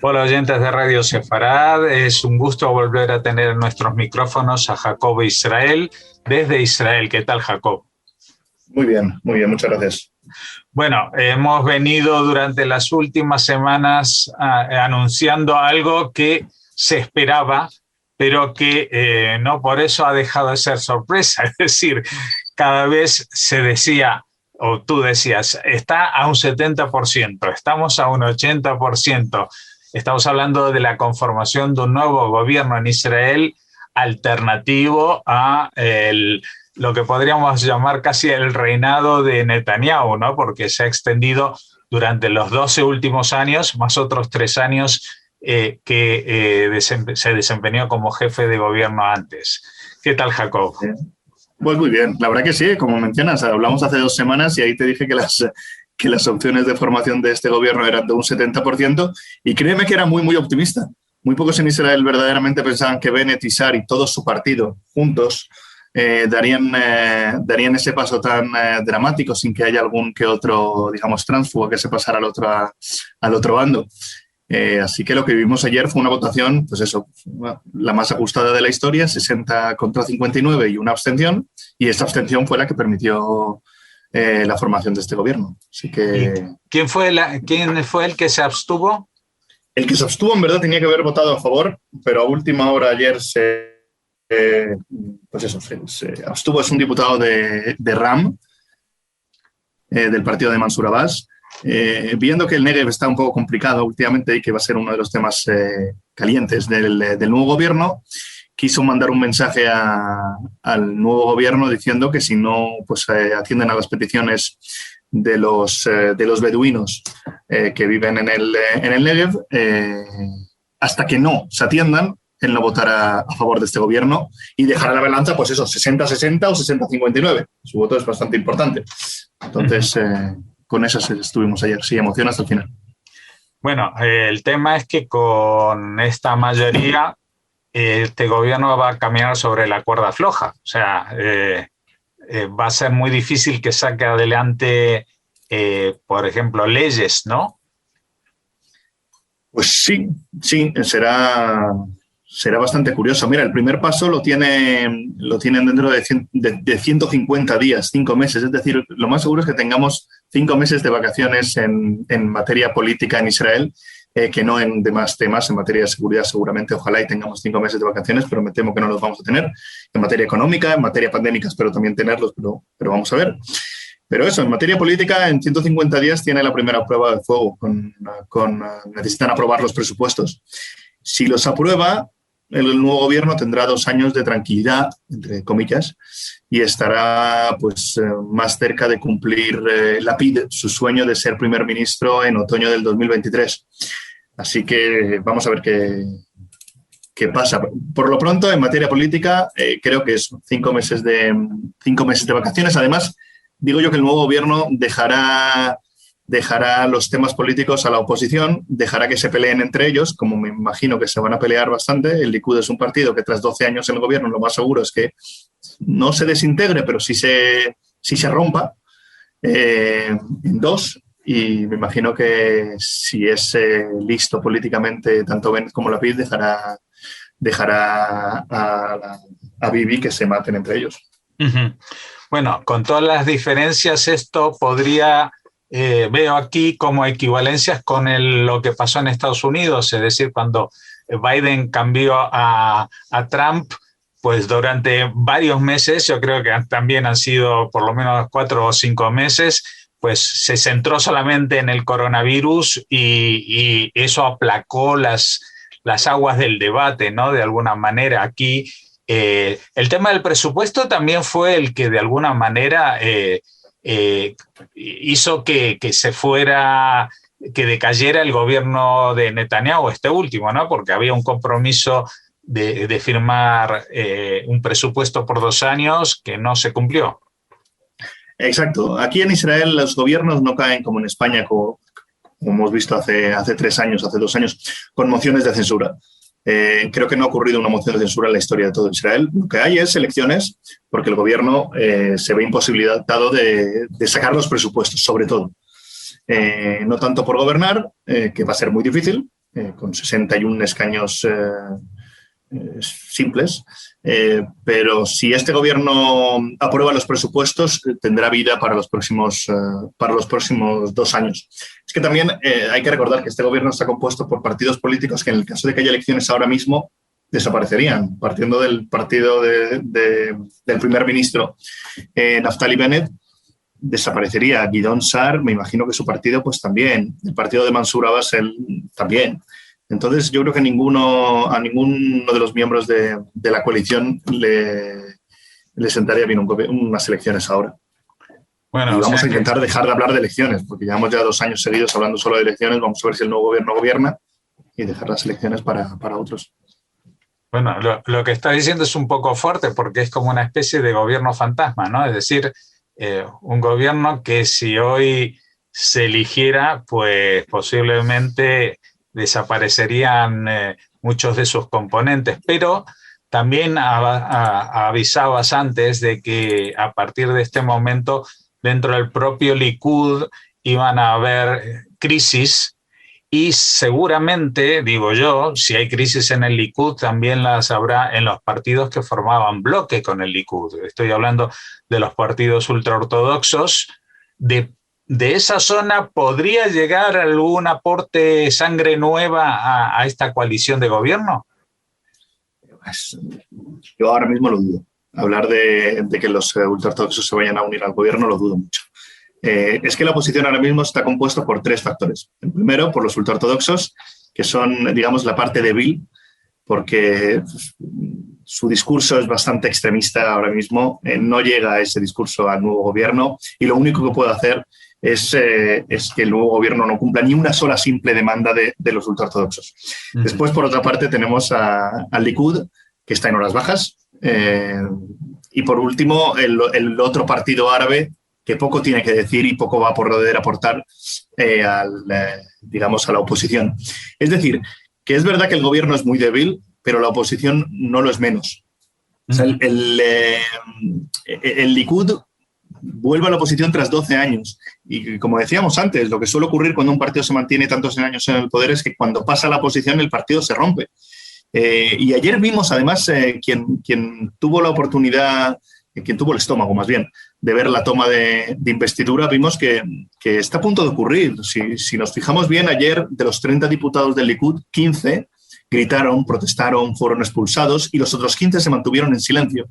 Hola oyentes de Radio Sefarad, es un gusto volver a tener en nuestros micrófonos a Jacob Israel, desde Israel. ¿Qué tal, Jacob? Muy bien, muchas gracias. Bueno, hemos venido durante las últimas semanas anunciando algo que se esperaba, pero que no por eso ha dejado de ser sorpresa. Es decir, cada vez se decía, o tú decías, está a un 70%, estamos a un 80%. Estamos hablando de la conformación de un nuevo gobierno en Israel alternativo a lo que podríamos llamar casi el reinado de Netanyahu, ¿no? Porque se ha extendido durante los 12 últimos años, más otros 3 años se desempeñó como jefe de gobierno antes. ¿Qué tal, Jacob? Pues muy bien, la verdad que sí, como mencionas, hablamos hace 2 semanas y ahí te dije que las opciones de formación de este gobierno eran de un 70%, y créeme que era muy optimista. Muy pocos en Israel verdaderamente pensaban que Bennett, Issar y todo su partido juntos darían ese paso tan dramático sin que haya algún que otro, digamos, tránsfugo que se pasara al otro bando. Así que lo que vimos ayer fue una votación, pues eso, la más ajustada de la historia, 60 contra 59 y una abstención, y esa abstención fue la que permitió la formación de este gobierno. Así que... ¿Quién fue el que se abstuvo? El que se abstuvo en verdad tenía que haber votado a favor, pero a última hora ayer se abstuvo. Es un diputado de RAM, del partido de Mansur Abbas. Viendo que el Negev está un poco complicado últimamente y que va a ser uno de los temas calientes del nuevo gobierno, quiso mandar un mensaje al nuevo gobierno diciendo que si no atienden a las peticiones de los beduinos que viven en el Negev, hasta que no se atiendan, él no votará a favor de este gobierno y dejará la balanza, pues eso, 60-60 o 60-59. Su voto es bastante importante. Entonces... con esas estuvimos ayer, sí, emociona hasta el final. Bueno, el tema es que con esta mayoría este gobierno va a caminar sobre la cuerda floja. O sea, va a ser muy difícil que saque adelante, por ejemplo, leyes, ¿no? Pues sí, será bastante curioso. Mira, el primer paso lo tienen dentro de 150 días, 5 meses. Es decir, lo más seguro es que tengamos 5 meses de vacaciones en materia política en Israel, que no en demás temas. En materia de seguridad seguramente, ojalá y tengamos 5 meses de vacaciones, pero me temo que no los vamos a tener. En materia económica, en materia pandémica espero también tenerlos, pero vamos a ver. Pero eso, en materia política, en 150 días tiene la primera prueba de fuego. Necesitan aprobar los presupuestos. Si los aprueba, el nuevo gobierno tendrá 2 años de tranquilidad, entre comillas, y estará más cerca de cumplir Lapid, su sueño de ser primer ministro en otoño del 2023. Así que vamos a ver qué pasa. Por lo pronto, en materia política, creo que es 5 meses de vacaciones. Además, digo yo que el nuevo gobierno dejará los temas políticos a la oposición, dejará que se peleen entre ellos, como me imagino que se van a pelear bastante. El Likud es un partido que tras 12 años en el gobierno lo más seguro es que no se desintegre, pero sí se rompa en 2. Y me imagino que si es listo políticamente, tanto Bennett como Lapid dejará a Bibi que se maten entre ellos. Uh-huh. Bueno, con todas las diferencias, esto podría... veo aquí como equivalencias con lo que pasó en Estados Unidos, es decir, cuando Biden cambió a Trump, pues durante varios meses, yo creo que también han sido por lo menos 4 o 5 meses, pues se centró solamente en el coronavirus y eso aplacó las aguas del debate, ¿no? De alguna manera aquí. El tema del presupuesto también fue el que de alguna manera... hizo que decayera el gobierno de Netanyahu, este último, ¿no? Porque había un compromiso de firmar un presupuesto por 2 años que no se cumplió. Exacto. Aquí en Israel los gobiernos no caen como en España, como hemos visto hace 3 años, hace 2 años, con mociones de censura. Creo que no ha ocurrido una moción de censura en la historia de todo Israel. Lo que hay es elecciones porque el gobierno se ve imposibilitado de sacar los presupuestos, sobre todo. No tanto por gobernar, que va a ser muy difícil, con 61 escaños simples, pero si este gobierno aprueba los presupuestos, tendrá vida para los próximos 2 años. Es que también hay que recordar que este gobierno está compuesto por partidos políticos que, en el caso de que haya elecciones ahora mismo, desaparecerían, partiendo del partido del primer ministro Naftali Bennett. Desaparecería Guidon Saar, me imagino que su partido pues también, el partido de Mansour Abbas también. Entonces yo creo que a ninguno de los miembros de la coalición le sentaría bien unas elecciones ahora. Bueno, y vamos a intentar dejar de hablar de elecciones, porque llevamos ya 2 años seguidos hablando solo de elecciones. Vamos a ver si el nuevo gobierno gobierna y dejar las elecciones para otros. Bueno, lo que está diciendo es un poco fuerte, porque es como una especie de gobierno fantasma, ¿no? Es decir, un gobierno que si hoy se eligiera, pues posiblemente desaparecerían muchos de sus componentes, pero también avisabas antes de que a partir de este momento dentro del propio Likud iban a haber crisis y seguramente, digo yo, si hay crisis en el Likud también las habrá en los partidos que formaban bloque con el Likud. Estoy hablando de los partidos ultraortodoxos. De esa zona, ¿podría llegar algún aporte sangre nueva a esta coalición de gobierno? Pues, yo ahora mismo lo dudo. Hablar de que los ultraortodoxos se vayan a unir al gobierno lo dudo mucho. Es que la oposición ahora mismo está compuesta por 3 factores. El primero, por los ultraortodoxos, que son, digamos, la parte débil, porque su discurso es bastante extremista ahora mismo. No llega ese discurso al nuevo gobierno y lo único que puede hacer es que el nuevo gobierno no cumpla ni una sola simple demanda de los ultraortodoxos. Después, por otra parte, tenemos al Likud, que está en horas bajas. Y por último, el otro partido árabe, que poco tiene que decir y poco va a poder aportar digamos, a la oposición. Es decir, que es verdad que el gobierno es muy débil, pero la oposición no lo es menos. O sea, el Likud vuelve a la oposición tras 12 años. Y como decíamos antes, lo que suele ocurrir cuando un partido se mantiene tantos años en el poder es que cuando pasa a la oposición el partido se rompe. Y ayer vimos, además, quien tuvo la oportunidad, quien tuvo el estómago más bien, de ver la toma de investidura, vimos que está a punto de ocurrir. Si nos fijamos bien, ayer de los 30 diputados del Likud, 15 gritaron, protestaron, fueron expulsados y los otros 15 se mantuvieron en silencio.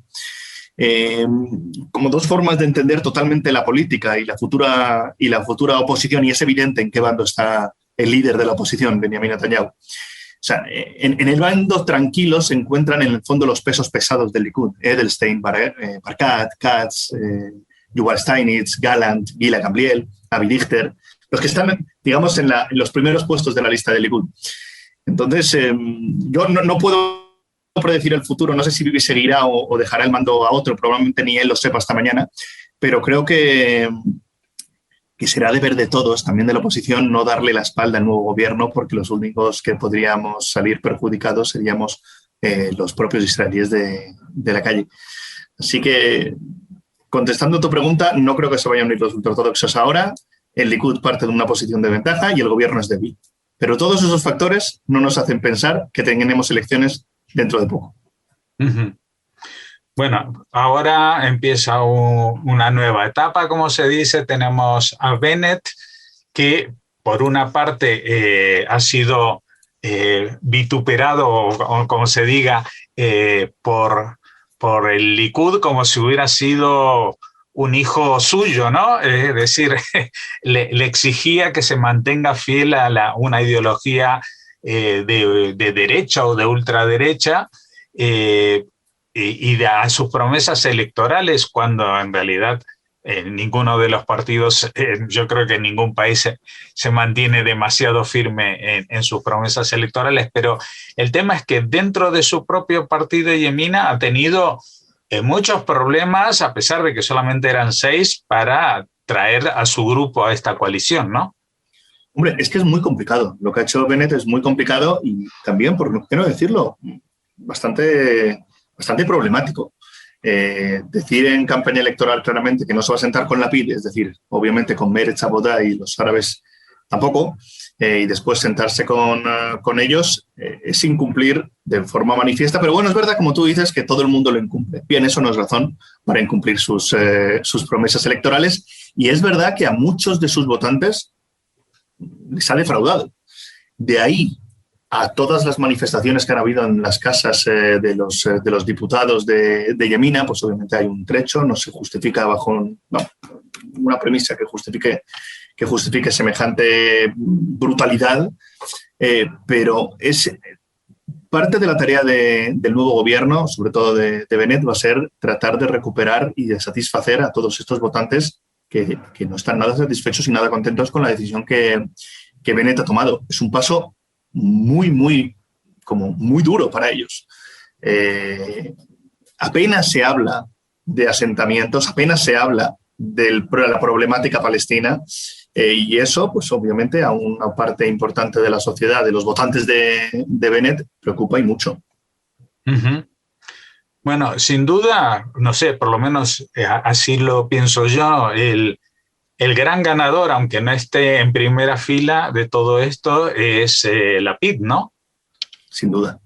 Como 2 formas de entender totalmente la política y la futura oposición, y es evidente en qué bando está el líder de la oposición, Benjamin Netanyahu. O sea, en el bando tranquilo se encuentran en el fondo los pesos pesados del Likud: Edelstein, Barkat, Katz, Yuval Steinitz, Gallant, Gila Gamliel, Avi Dichter, los que están, digamos, en los primeros puestos de la lista del Likud. Entonces, yo no puedo predecir el futuro, no sé si seguirá o dejará el mando a otro, probablemente ni él lo sepa hasta mañana, pero creo que será deber de todos, también de la oposición, no darle la espalda al nuevo gobierno, porque los únicos que podríamos salir perjudicados seríamos los propios israelíes de la calle. Así que, contestando tu pregunta, no creo que se vayan a unir los ultraortodoxos ahora. El Likud parte de una posición de ventaja y el gobierno es débil. Pero todos esos factores no nos hacen pensar que tengamos elecciones dentro de poco. Uh-huh. Bueno, ahora empieza una nueva etapa, como se dice. Tenemos a Bennett, que por una parte ha sido vituperado, o como se diga, por el Likud, como si hubiera sido un hijo suyo, ¿no? Es decir, le exigía que se mantenga fiel a una ideología de derecha o de ultraderecha, y a sus promesas electorales, cuando en realidad ninguno de los partidos, yo creo que ningún país se mantiene demasiado firme en sus promesas electorales, pero el tema es que dentro de su propio partido Yemina ha tenido muchos problemas, a pesar de que solamente eran 6, para traer a su grupo a esta coalición, ¿no? Hombre, es que es muy complicado. Lo que ha hecho Bennett es muy complicado y también, por qué no decirlo, bastante problemático. Decir en campaña electoral claramente que no se va a sentar con Lapid, es decir, obviamente con Meretz, Abodá y los árabes tampoco, y después sentarse con ellos es incumplir de forma manifiesta, pero bueno, es verdad, como tú dices, que todo el mundo lo incumple. Bien, eso no es razón para incumplir sus promesas electorales, y es verdad que a muchos de sus votantes les ha defraudado. De ahí a todas las manifestaciones que han habido en las casas de los diputados de Yamina, pues obviamente hay un trecho, no se justifica bajo una premisa que justifique semejante brutalidad, pero es parte de la tarea del nuevo gobierno, sobre todo de Bennett, va a ser tratar de recuperar y de satisfacer a todos estos votantes que no están nada satisfechos y nada contentos con la decisión que Bennett ha tomado. Es un paso muy duro para ellos. Apenas se habla de asentamientos, apenas se habla de la problemática palestina, y eso, pues obviamente, a una parte importante de la sociedad, de los votantes de Bennett, preocupa y mucho. Uh-huh. Bueno, sin duda, no sé, por lo menos así lo pienso yo, el gran ganador, aunque no esté en primera fila de todo esto, es Lapid, ¿no? Sin duda.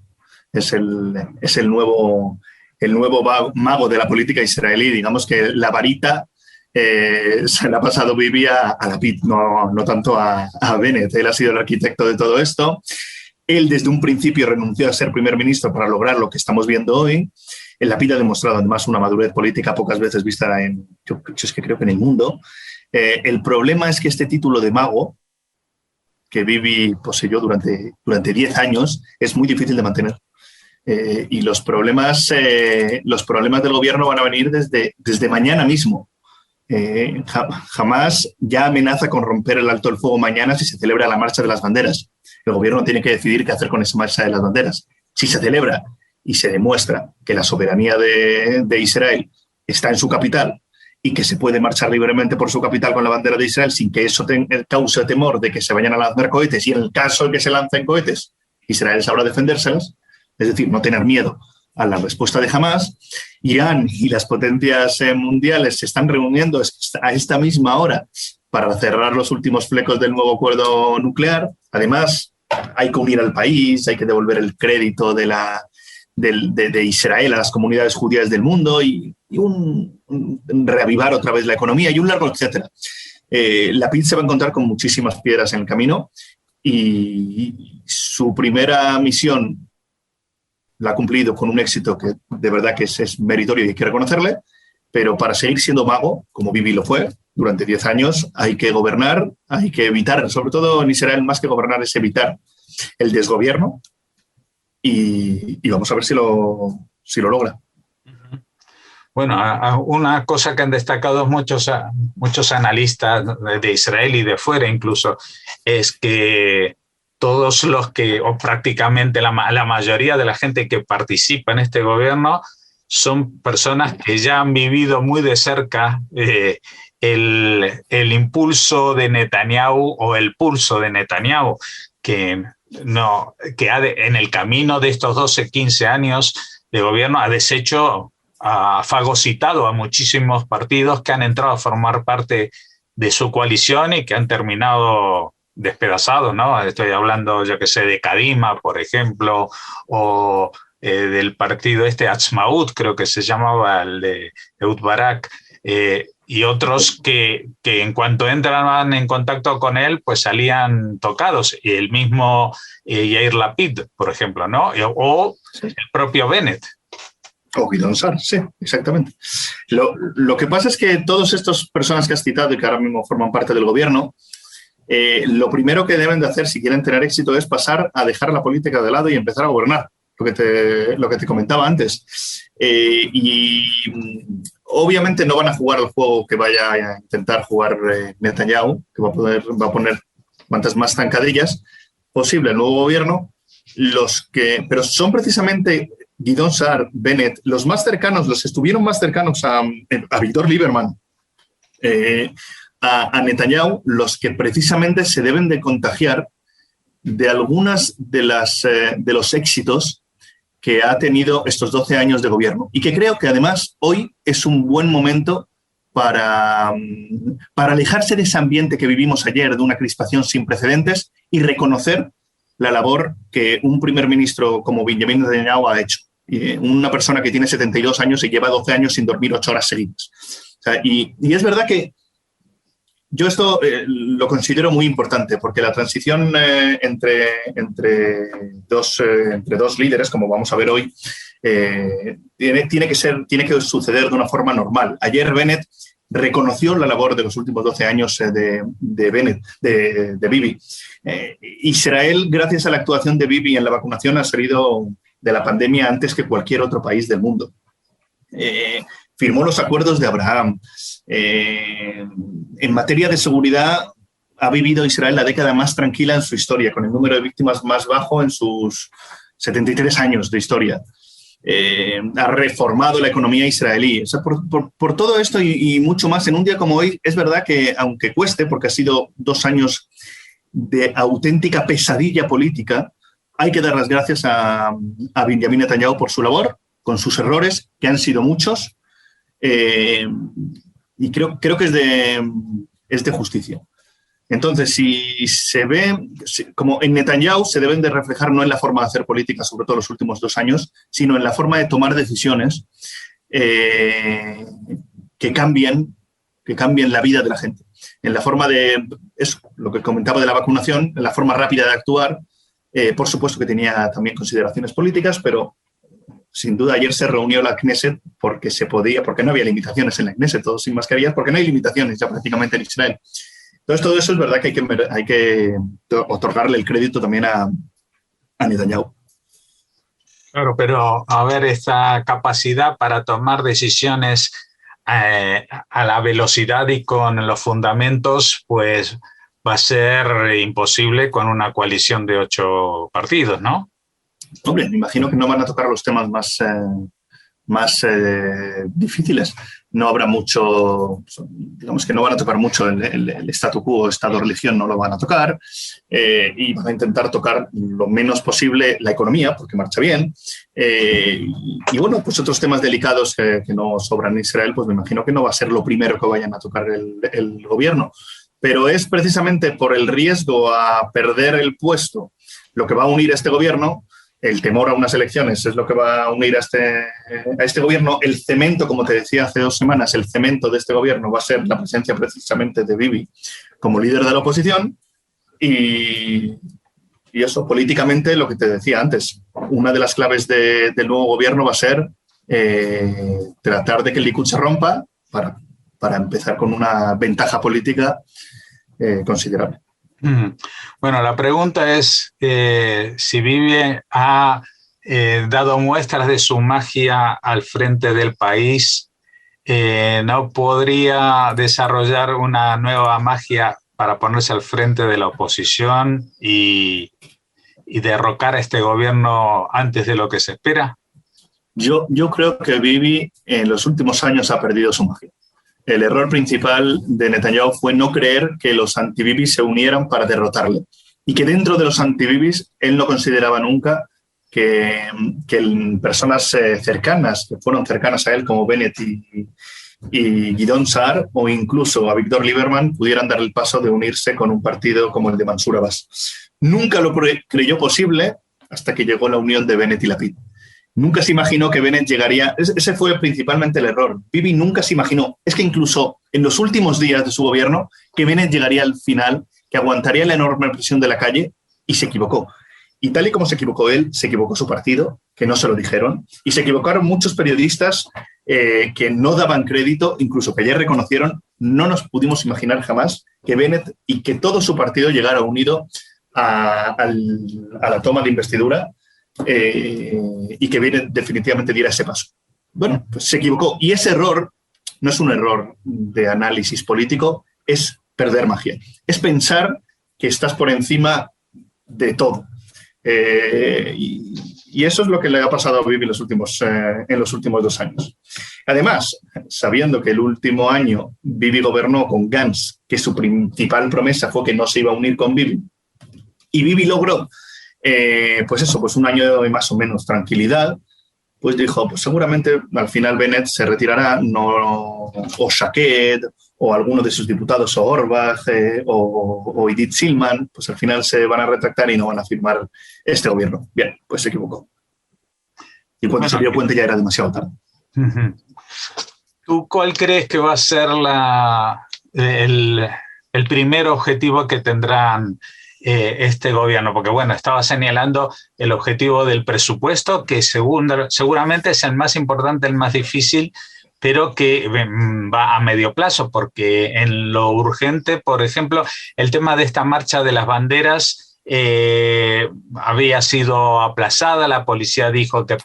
Es el nuevo mago de la política israelí. Digamos que la varita se la ha pasado vivía a Lapid, no tanto a Bennett. Él ha sido el arquitecto de todo esto. Él desde un principio renunció a ser primer ministro para lograr lo que estamos viendo hoy. El Lapid ha demostrado además una madurez política pocas veces vista yo creo que en el mundo. El problema es que este título de mago que Bibi poseyó durante 10 años es muy difícil de mantener. Y los problemas del gobierno van a venir desde mañana mismo. Jamás ya amenaza con romper el alto el fuego mañana si se celebra la marcha de las banderas. El gobierno tiene que decidir qué hacer con esa marcha de las banderas. Si se celebra y se demuestra que la soberanía de Israel está en su capital y que se puede marchar libremente por su capital con la bandera de Israel sin que eso cause temor de que se vayan a lanzar cohetes, y en el caso de que se lancen cohetes, Israel sabrá defendérselas, es decir, no tener miedo a la respuesta de Hamás. Irán y las potencias mundiales se están reuniendo a esta misma hora para cerrar los últimos flecos del nuevo acuerdo nuclear. Además, hay que unir al país, hay que devolver el crédito de Israel a las comunidades judías del mundo y reavivar otra vez la economía y un largo etcétera. Lapid se va a encontrar con muchísimas piedras en el camino, y su primera misión la ha cumplido con un éxito que de verdad que es meritorio y hay que reconocerle, pero para seguir siendo mago, como Bibi lo fue durante 10 años, hay que gobernar, hay que evitar, sobre todo en Israel, más que gobernar es evitar el desgobierno, y vamos a ver si lo logra. Bueno, una cosa que han destacado muchos analistas de Israel y de fuera incluso, es que todos los o prácticamente la mayoría de la gente que participa en este gobierno son personas que ya han vivido muy de cerca el impulso de Netanyahu o el pulso de Netanyahu, que en el camino de estos 12, 15 años de gobierno ha fagocitado a muchísimos partidos que han entrado a formar parte de su coalición y que han terminado despedazados, ¿no? Estoy hablando, yo que sé, de Kadima, por ejemplo, o del partido Atzmaut, creo que se llamaba, el de Ehud Barak, y otros que en cuanto entraban en contacto con él, pues salían tocados. Y el mismo Yair Lapid, por ejemplo, ¿no? O el propio Bennett. O Gideon Sa'ar, sí, exactamente. Lo que pasa es que todas estas personas que has citado y que ahora mismo forman parte del gobierno, lo primero que deben de hacer si quieren tener éxito es pasar a dejar la política de lado y empezar a gobernar, lo que te comentaba antes. Y obviamente no van a jugar al juego que vaya a intentar jugar Netanyahu, que va a poner cuantas más zancadillas posible el nuevo gobierno, pero son precisamente Gideon Sa'ar, Bennett, los que estuvieron más cercanos a Víctor Lieberman, a Netanyahu, los que precisamente se deben de contagiar de algunas de los éxitos que ha tenido estos 12 años de gobierno, y que creo que además hoy es un buen momento para alejarse de ese ambiente que vivimos ayer, de una crispación sin precedentes, y reconocer la labor que un primer ministro como Benjamin Netanyahu ha hecho. Una persona que tiene 72 años y lleva 12 años sin dormir 8 horas seguidas. O sea, y es verdad que yo esto lo considero muy importante, porque la transición entre dos líderes, como vamos a ver hoy, tiene que suceder de una forma normal. Ayer Bennett reconoció la labor de los últimos 12 años de Bibi. Israel, gracias a la actuación de Bibi en la vacunación, ha salido de la pandemia antes que cualquier otro país del mundo. Firmó los acuerdos de Abraham. En materia de seguridad, ha vivido Israel la década más tranquila en su historia, con el número de víctimas más bajo en sus 73 años de historia. Ha reformado la economía israelí. O sea, por todo esto y mucho más, en un día como hoy, es verdad que, aunque cueste, porque ha sido 2 años de auténtica pesadilla política, hay que dar las gracias a Benjamin Netanyahu por su labor, con sus errores, que han sido muchos, y creo que es de justicia. Entonces, si se ve, como en Netanyahu se deben de reflejar no en la forma de hacer política, sobre todo los últimos 2 años, sino en la forma de tomar decisiones que cambien la vida de la gente. En la forma de, eso, lo que comentaba de la vacunación, en la forma rápida de actuar. Por supuesto que tenía también consideraciones políticas, pero sin duda ayer se reunió la Knesset porque se podía, porque no había limitaciones en la Knesset, todos sin mascarillas, porque no hay limitaciones ya prácticamente en Israel. Entonces, todo eso es verdad que hay que otorgarle el crédito también a Netanyahu. Claro, pero a ver, esta capacidad para tomar decisiones a la velocidad y con los fundamentos, pues va a ser imposible con una coalición de 8 partidos, ¿no? Hombre, me imagino que no van a tocar los temas más difíciles. No habrá mucho, digamos que no van a tocar mucho el statu quo, Estado-religión, no lo van a tocar, y van a intentar tocar lo menos posible la economía, porque marcha bien, y bueno, pues otros temas delicados que no sobran en Israel, pues me imagino que no va a ser lo primero que vayan a tocar el gobierno. Pero es precisamente por el riesgo a perder el puesto lo que va a unir a este gobierno. El temor a unas elecciones es lo que va a unir a este gobierno. El cemento, como te decía hace 2 semanas, el cemento de este gobierno va a ser la presencia precisamente de Bibi como líder de la oposición. Y eso, políticamente, lo que te decía antes, una de las claves del nuevo gobierno va a ser tratar de que el Likud se rompa para empezar con una ventaja política considerable. Bueno, la pregunta es si Bibi ha dado muestras de su magia al frente del país, ¿no podría desarrollar una nueva magia para ponerse al frente de la oposición y derrocar a este gobierno antes de lo que se espera? Yo creo que Bibi en los últimos años ha perdido su magia. El error principal de Netanyahu fue no creer que los anti-Bibis se unieran para derrotarle, y que dentro de los anti-Bibis él no consideraba nunca que personas cercanas, que fueron cercanas a él, como Bennett y Gideon Sa'ar, o incluso a Víctor Lieberman, pudieran dar el paso de unirse con un partido como el de Mansur Abbas. Nunca lo creyó posible hasta que llegó la unión de Bennett y Lapid. Nunca se imaginó que Bennett llegaría. Ese fue principalmente el error. Bibi nunca se imaginó. Es que incluso en los últimos días de su gobierno, que Bennett llegaría al final, que aguantaría la enorme presión de la calle, y se equivocó. Y tal y como se equivocó él, se equivocó su partido, que no se lo dijeron, y se equivocaron muchos periodistas que no daban crédito, incluso que ayer reconocieron. No nos pudimos imaginar jamás que Bennett y que todo su partido llegara unido a la toma de investidura, y que Bennett definitivamente diera ese paso. Bueno, pues se equivocó. Y ese error no es un error de análisis político, es perder magia. Es pensar que estás por encima de todo. Y eso es lo que le ha pasado a Bibi en los últimos 2 años. Además, sabiendo que el último año Bibi gobernó con Gantz, que su principal promesa fue que no se iba a unir con Bibi, y Bibi logró pues un año de más o menos tranquilidad, pues dijo, pues seguramente al final Bennett se retirará, no, o Shaked, o alguno de sus diputados, o Orbach, o Idit Silman, pues al final se van a retractar y no van a firmar este gobierno. Bien, pues se equivocó. Y cuando se dio cuenta ya era demasiado tarde. ¿Tú cuál crees que va a ser el primer objetivo que tendrán este gobierno? Porque, bueno, estaba señalando el objetivo del presupuesto, que seguramente es el más importante, el más difícil, pero que va a medio plazo, porque en lo urgente, por ejemplo, el tema de esta marcha de las banderas había sido aplazada, la policía dijo que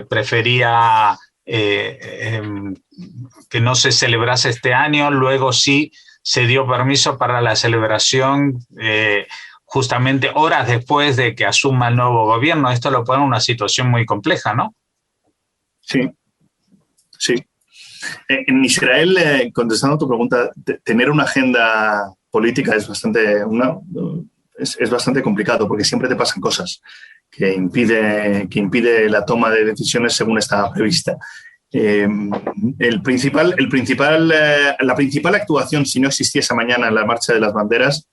prefería que no se celebrase este año, luego sí se dio permiso para la celebración justamente horas después de que asuma el nuevo gobierno. Esto lo pone en una situación muy compleja, ¿no? Sí, sí. En Israel, contestando a tu pregunta, tener una agenda política es bastante complicado porque siempre te pasan cosas que impide la toma de decisiones según estaba prevista. La principal actuación, si no existiese mañana la marcha de las banderas,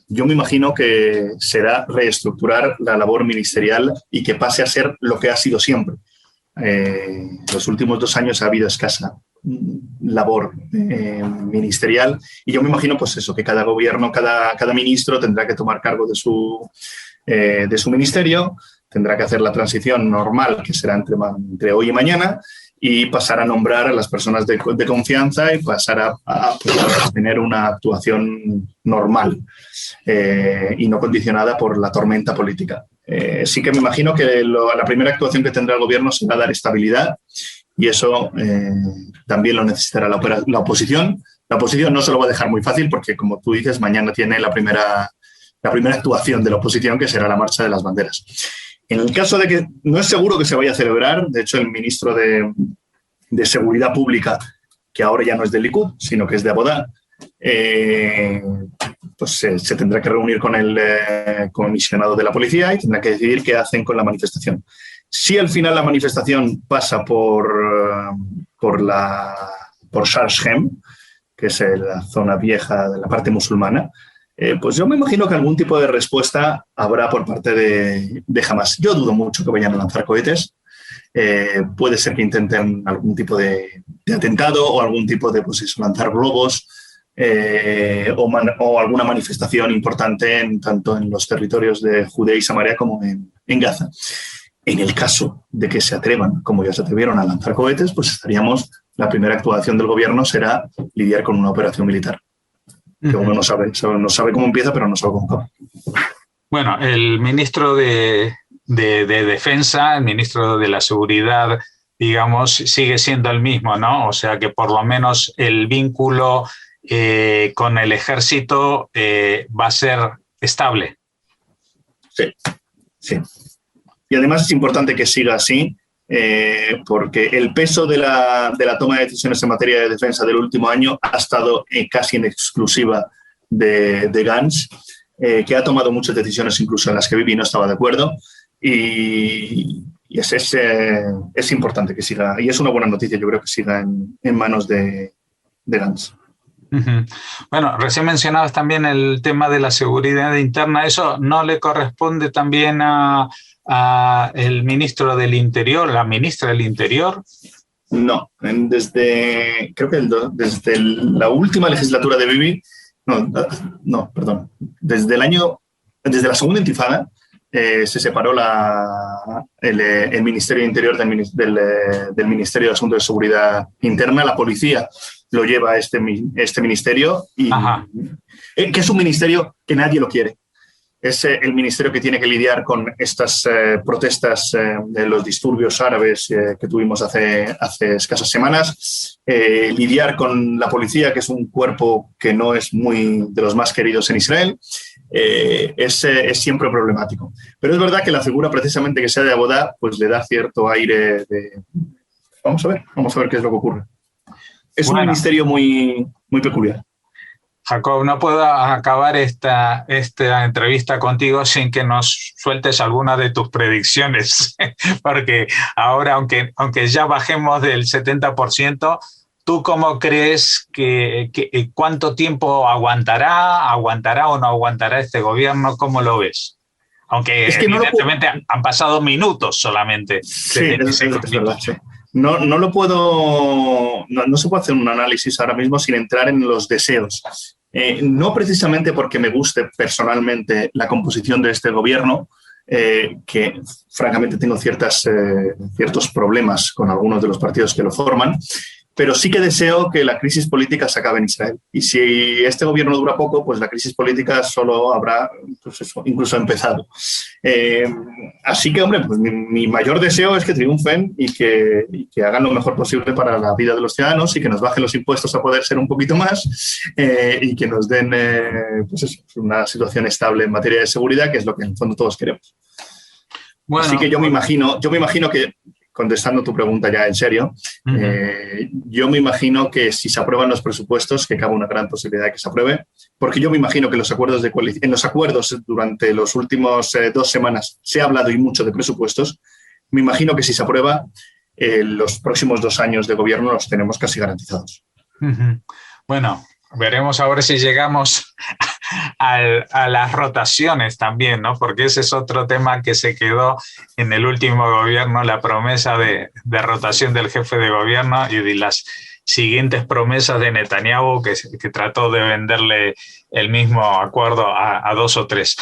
yo me imagino que será reestructurar la labor ministerial y que pase a ser lo que ha sido siempre. Los últimos 2 años ha habido escasa labor ministerial y yo me imagino pues eso, que cada gobierno, cada ministro tendrá que tomar cargo de su ministerio, tendrá que hacer la transición normal, que será entre hoy y mañana, y pasar a nombrar a las personas de confianza y pasar a tener una actuación normal y no condicionada por la tormenta política. Sí que me imagino que la primera actuación que tendrá el gobierno será dar estabilidad y eso también lo necesitará la oposición. La oposición no se lo va a dejar muy fácil porque, como tú dices, mañana tiene la primera actuación de la oposición, que será la marcha de las banderas. En el caso de que no es seguro que se vaya a celebrar, de hecho el ministro de Seguridad Pública, que ahora ya no es del Likud, sino que es de Abodá, pues se tendrá que reunir con el comisionado de la policía y tendrá que decidir qué hacen con la manifestación. Si al final la manifestación pasa por Sharm, que es la zona vieja de la parte musulmana, pues yo me imagino que algún tipo de respuesta habrá por parte de Hamas. Yo dudo mucho que vayan a lanzar cohetes. Puede ser que intenten algún tipo de atentado o algún tipo de lanzar globos o alguna manifestación importante tanto en los territorios de Judea y Samaria como en Gaza. En el caso de que se atrevan, como ya se atrevieron a lanzar cohetes, pues la primera actuación del gobierno será lidiar con una operación militar. Que uno no sabe cómo empieza, pero no sabe cómo acaba. Bueno, el ministro de Defensa, el ministro de la Seguridad, digamos, sigue siendo el mismo, ¿no? O sea que por lo menos el vínculo con el ejército va a ser estable. Sí, sí. Y además es importante que siga así, porque el peso de la toma de decisiones en materia de defensa del último año ha estado casi en exclusiva de Gantz, que ha tomado muchas decisiones incluso en las que Bibi no estaba de acuerdo, y es importante que siga, y es una buena noticia, yo creo, que siga en manos de Gantz. Uh-huh. Bueno, recién mencionabas también el tema de la seguridad interna. ¿Eso no le corresponde también a el ministro del Interior, la ministra del Interior? No, creo que desde la última legislatura de Bibi, desde la segunda intifada se separó el Ministerio de Interior del Ministerio de Asuntos de Seguridad Interna. La policía lo lleva a este ministerio, que es un ministerio que nadie lo quiere. Es el ministerio que tiene que lidiar con estas protestas de los disturbios árabes que tuvimos hace escasas semanas, lidiar con la policía, que es un cuerpo que no es muy de los más queridos en Israel, es siempre problemático. Pero es verdad que la figura precisamente que sea de Abodá pues le da cierto aire de... Vamos a ver qué es lo que ocurre. Es un ministerio muy, muy peculiar. Jacob, no puedo acabar esta entrevista contigo sin que nos sueltes alguna de tus predicciones, porque ahora, aunque ya bajemos del 70%, ¿tú cómo crees que cuánto tiempo aguantará o no aguantará este gobierno? ¿Cómo lo ves? Aunque es que evidentemente han pasado minutos solamente. Sí, es verdad, sí. No lo puedo, no se puede hacer un análisis ahora mismo sin entrar en los deseos. No precisamente porque me guste personalmente la composición de este gobierno, que francamente tengo ciertos problemas con algunos de los partidos que lo forman, pero sí que deseo que la crisis política se acabe en Israel. Y si este gobierno dura poco, pues la crisis política solo habrá, pues eso, incluso empezado. Así que, hombre, pues mi mayor deseo es que triunfen y que hagan lo mejor posible para la vida de los ciudadanos y que nos bajen los impuestos a poder ser un poquito más y que nos den pues eso, una situación estable en materia de seguridad, que es lo que en el fondo todos queremos. Bueno, así que yo me imagino que, contestando tu pregunta ya en serio, yo me imagino que si se aprueban los presupuestos, que cabe una gran posibilidad de que se apruebe, porque yo me imagino que en los acuerdos durante los últimos 2 semanas se ha hablado y mucho de presupuestos. Me imagino que si se aprueba, los próximos 2 años de gobierno los tenemos casi garantizados. Bueno, veremos ahora si llegamos a las rotaciones también, ¿no? Porque ese es otro tema que se quedó en el último gobierno, la promesa de rotación del jefe de gobierno y de las siguientes promesas de Netanyahu que trató de venderle el mismo acuerdo a 2 o 3.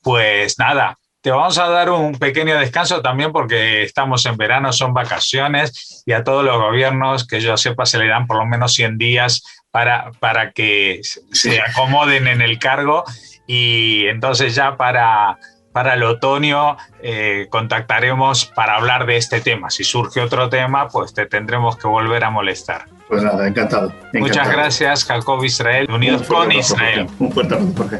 Pues nada, te vamos a dar un pequeño descanso también porque estamos en verano, son vacaciones y a todos los gobiernos que yo sepa se le dan por lo menos 100 días para que se acomoden en el cargo y entonces ya para el otoño contactaremos para hablar de este tema. Si surge otro tema, pues te tendremos que volver a molestar. Pues nada, encantado. Muchas gracias, Jacob Israel, Unidos con Israel. Un fuerte abrazo, Jorge.